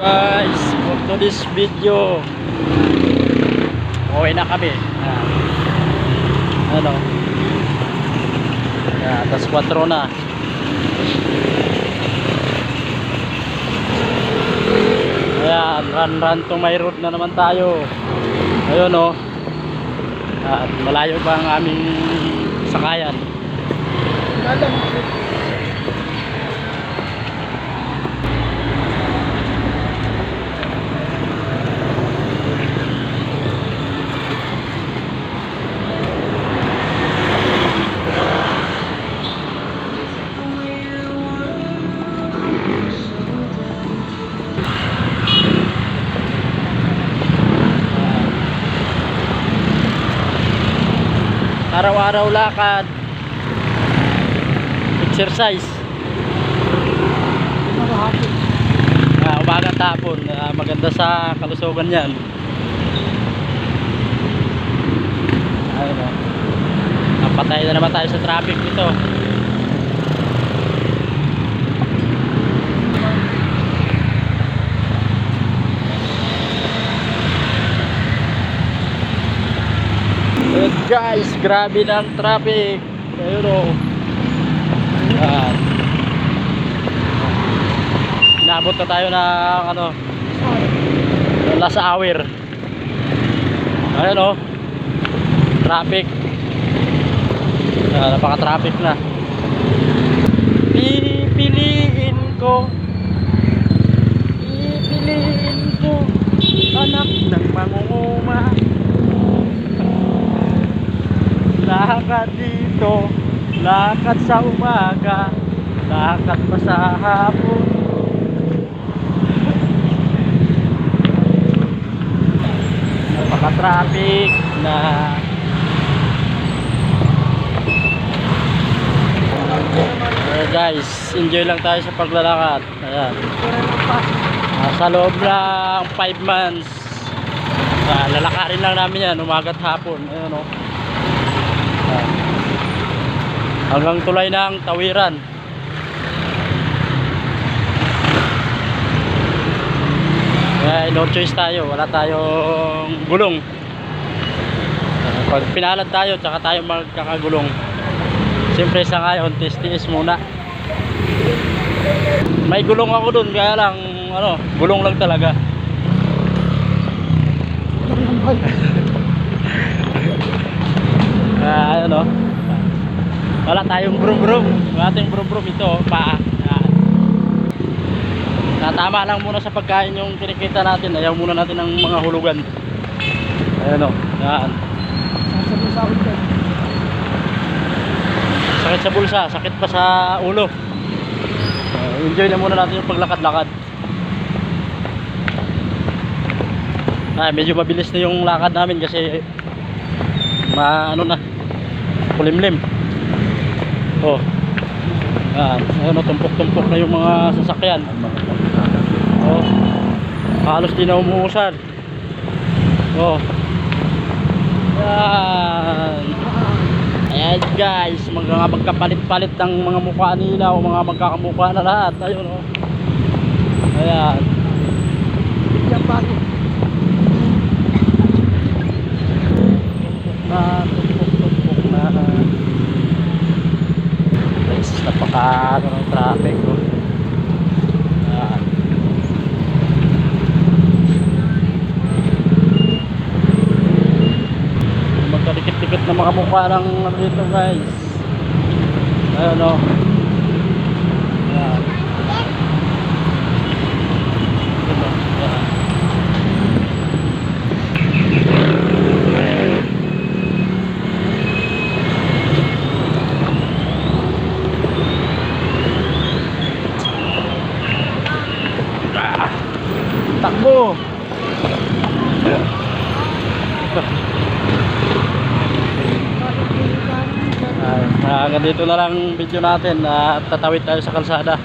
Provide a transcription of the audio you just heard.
Guys, for today's video, uwi na kami. Ano? Atas 4 na. Ayan, run to my road na naman tayo. Ayun o. At malayo pa ang aming sakayan. Araw-araw lakad, exercise, umaga tapon, maganda sa kalusugan yan. Ayun o, napatay na naman tayo sa traffic dito. Guys, grabe ng traffic. Ayun o. Ayan. Inabot na tayo ng ano, last hour. Ayun o, traffic. Napaka-traffic na. Pipiliin ko anak ng mangunguma. Lakad dito, lakad sa umaga, lakad pa sa hapon. Napaka-traffic na. Guys, enjoy lang tayo sa paglalakad. Ayan. Sa loob ng 5 months, lalakarin lang namin yan, umaga at hapon. Ayan o. Hanggang tulay ng Tawiran. Kaya no choice tayo, wala tayong gulong. Pag pinalad tayo, tsaka tayo magkakagulong. Siyempre sa ngayon, tiis muna. May gulong ako dun, kaya lang ano, gulong lang talaga. Ayun o, wala tayong brum-brum. Wala tayong brum-brum, ito paa. Tama lang muna sa pagkain yung kinikita natin. Ayaw muna natin ng mga hulugan. Ayun o, yan. Sakit sa bulsa, sakit pa sa ulo. Enjoy na muna natin yung paglakad-lakad. Medyo mabilis na yung lakad namin kasi ano na, kulimlim. Oh. Ano, tumpok-tumpok na yung mga sasakyan. Oh. Halos di na umuusad. Oh. Yan. Ayan guys, magkapalit-palit ng mga mukha nila o mga magkakamukha na lahat. Ayun oh. Ayan. Yan bago. Tumpok na. Napaka ng traffic oh. Ayan. Magkadikit-dikit na mga mukha ng ano dito guys. Ayun o. Ayan. Ito. Ayan. Takbo. Hanggang dito na lang video natin at tatawid tayo sa kalsada.